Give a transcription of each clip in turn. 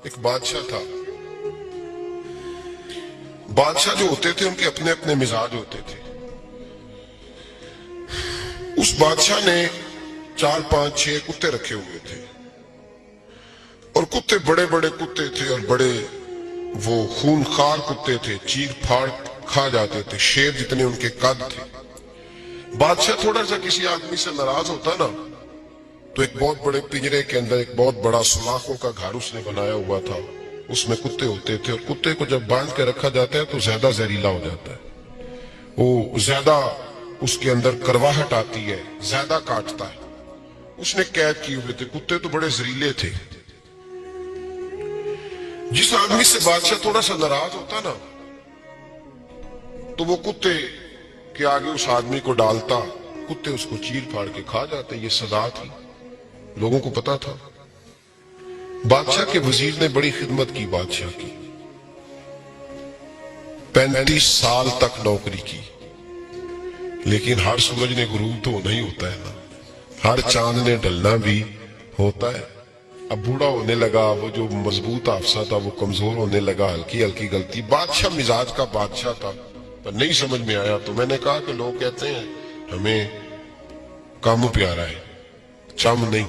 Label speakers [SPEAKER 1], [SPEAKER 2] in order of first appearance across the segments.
[SPEAKER 1] ایک بادشاہ تھا. بادشاہ جو ہوتے تھے ان کے اپنے اپنے مزاج ہوتے تھے. اس بادشاہ نے 4 5 6 کتے رکھے ہوئے تھے اور کتے بڑے بڑے کتے تھے اور بڑے وہ خونخوار کتے تھے, چیر پھاڑ کھا جاتے تھے, شیر جتنے ان کے قد تھے. بادشاہ تھوڑا سا کسی آدمی سے ناراض ہوتا نا تو ایک بہت بڑے پنجرے کے اندر ایک بہت بڑا سلاخوں کا گھر اس نے بنایا ہوا تھا. اس میں کتے ہوتے تھے اور کتے کو جب باندھ کے رکھا جاتا ہے تو زیادہ زہریلا ہو جاتا ہے, وہ زیادہ اس کے اندر کرواہٹ آتی ہے, زیادہ کاٹتا ہے. اس نے قید کیے ہوئے تھے. کتے تو بڑے زہریلے تھے. جس آدمی سے بادشاہ تھوڑا سا ناراض ہوتا نا تو وہ کتے کے آگے اس آدمی کو ڈالتا, کتے اس کو چیر پھاڑ کے کھا جاتے. یہ سزا تھی, لوگوں کو پتا تھا. بادشاہ کے وزیر نے بڑی خدمت کی بادشاہ کی, 35 سال تک نوکری کی. لیکن ہر سورج نے غروب تو ہونا ہی ہوتا ہے نا, ہر چاند نے ڈلنا بھی ہوتا ہے. اب بوڑھا ہونے لگا, وہ جو مضبوط افسر تھا وہ کمزور ہونے لگا, ہلکی ہلکی غلطی. بادشاہ مزاج کا بادشاہ تھا پر نہیں سمجھ میں آیا. تو میں نے کہا کہ لوگ کہتے ہیں ہمیں کام پیارا ہے, چم نہیں.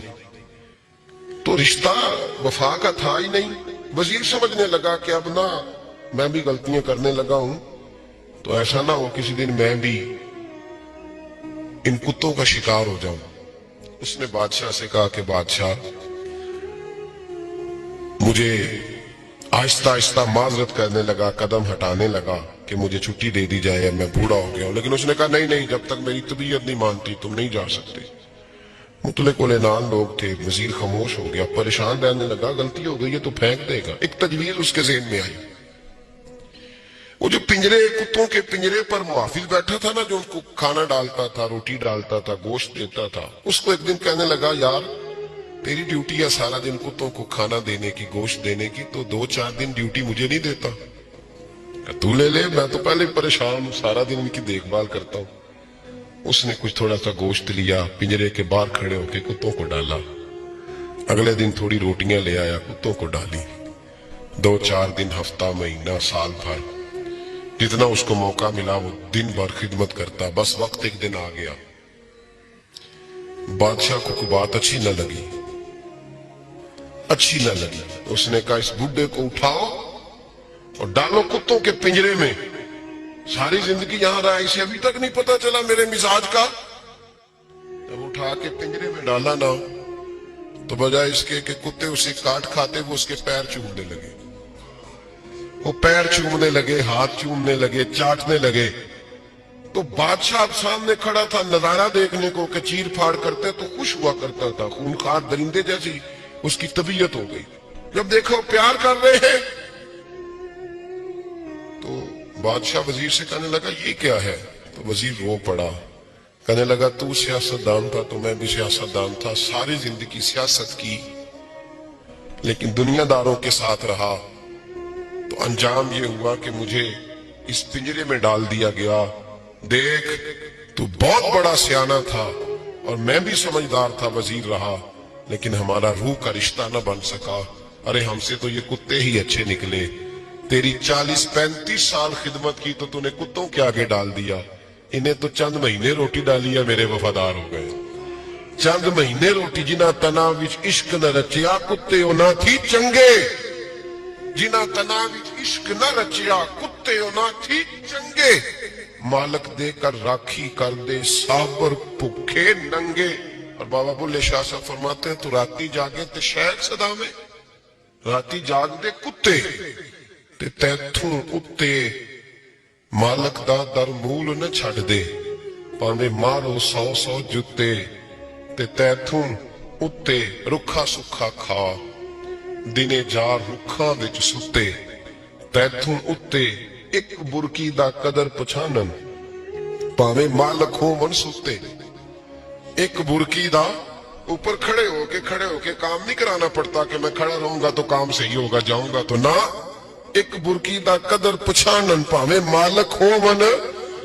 [SPEAKER 1] تو رشتہ وفا کا تھا ہی نہیں. وزیر سمجھنے لگا کہ اب نہ میں بھی غلطیاں کرنے لگا ہوں تو ایسا نہ ہو کسی دن میں بھی ان کتوں کا شکار ہو جاؤں. اس نے بادشاہ سے کہا کہ بادشاہ مجھے آہستہ آہستہ معذرت کرنے لگا, قدم ہٹانے لگا کہ مجھے چھٹی دے دی جائے, میں بوڑھا ہو گیا ہوں. لیکن اس نے کہا نہیں نہیں, جب تک میری طبیعت نہیں مانتی تم نہیں جا سکتے. مطلق العنان لوگ تھے. وزیر خاموش ہو گیا, پریشان رہنے لگا. غلطی ہو گئی ہے تو پھینک دے گا. ایک تجویز اس کے ذہن میں آئی. وہ جو پنجرے, کتوں کے پنجرے پر محافظ بیٹھا تھا نا, جو ان کو کھانا ڈالتا تھا, روٹی ڈالتا تھا, گوشت دیتا تھا, اس کو ایک دن کہنے لگا یار تیری ڈیوٹی ہے سارا دن کتوں کو کھانا دینے کی, گوشت دینے کی, تو 2 4 دن ڈیوٹی مجھے نہیں دیتا؟ تو لے لے, میں تو پہلے پریشان ہوں, سارا دن ان کی دیکھ بھال کرتا ہوں. اس نے کچھ تھوڑا سا گوشت لیا, پنجرے کے باہر کھڑے ہو کے کتوں کو ڈالا. اگلے دن تھوڑی روٹیاں لے آیا, کتوں کو ڈالی. 2 4 دن, ہفتہ, مہینہ, سال بھر, جتنا اس کو موقع ملا وہ دن بھر خدمت کرتا. بس وقت ایک دن آ گیا, بادشاہ کو کوئی بات اچھی نہ لگی. اس نے کہا اس بڈھے کو اٹھاؤ اور ڈالو کتوں کے پنجرے میں. ساری زندگی یہاں رہا, اسے ابھی تک نہیں پتا چلا میرے مزاج کا. جب اٹھا کے پنجرے میں ڈالا نا تو بجائے اس کے کہ کتے اسے کاٹ کھاتے, وہ اس کے پیر چومنے لگے. وہ پیر چومنے لگے, ہاتھ چومنے لگے, چاٹنے لگے. تو بادشاہ اب سامنے کھڑا تھا نظارہ دیکھنے کو کہ چیر پھاڑ کرتے تو خوش ہوا کرتا تھا. خونخوار درندے جیسی اس کی طبیعت ہو گئی. جب دیکھو پیار کر رہے ہیں تو بادشاہ وزیر سے کہنے لگا یہ کیا ہے؟ تو وزیر رو پڑا, کہنے لگا تو سیاستدان تھا تو میں بھی سیاستدان تھا, ساری زندگی سیاست کی لیکن دنیا داروں کے ساتھ رہا تو انجام یہ ہوا کہ مجھے اس پنجرے میں ڈال دیا گیا. دیکھ تو بہت بڑا سیانہ تھا اور میں بھی سمجھدار تھا, وزیر رہا, لیکن ہمارا روح کا رشتہ نہ بن سکا. ارے ہم سے تو یہ کتے ہی اچھے نکلے. تیری 40 35 سال خدمت کی تو تو نے کتوں کے آگے ڈال دیا. انہیں تو چند مہینے روٹی ڈالی ہے, میرے وفادار ہو گئے. چند مہینے روٹی, جنہ تنا وچ عشق نہ رچیا کتے او نہ تھی چنگے. جنہ تنا وچ عشق نہ رچیا کتے او نہ تھی چنگے. مالک دے کر راکھی کر دے صابر بھوکے ننگے. اور بابا بلے شاہ صاحب فرماتے ہیں تو راتی جاگے تے شہد صدا میں, راتی جاگ دے کتے تے تیتھوں اتے مالک دا در مول نہ چھڑ دے. پاویں مارو 100 جتے تے تیتھوں اتے رکھا سکھا کھا. دنے جار رکھاں وچ ستے تیتھوں اتے ایک برکی دا قدر پچھانن. پاویں مالک ہو من ستے, ایک برکی دا اوپر کھڑے ہو کے کام نہیں کرانا پڑتا کہ میں کھڑا رہوں گا تو کام صحیح ہوگا, جاؤں گا تو نہ. ایک برکی دا قدر پچھانن پاویں مالک ہو من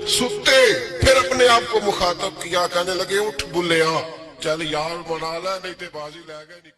[SPEAKER 1] ستے. پھر اپنے آپ کو مخاطب کیا, کہنے لگے اٹھ بلیا چل یار منا لے نہیں تے بازی لے گئے.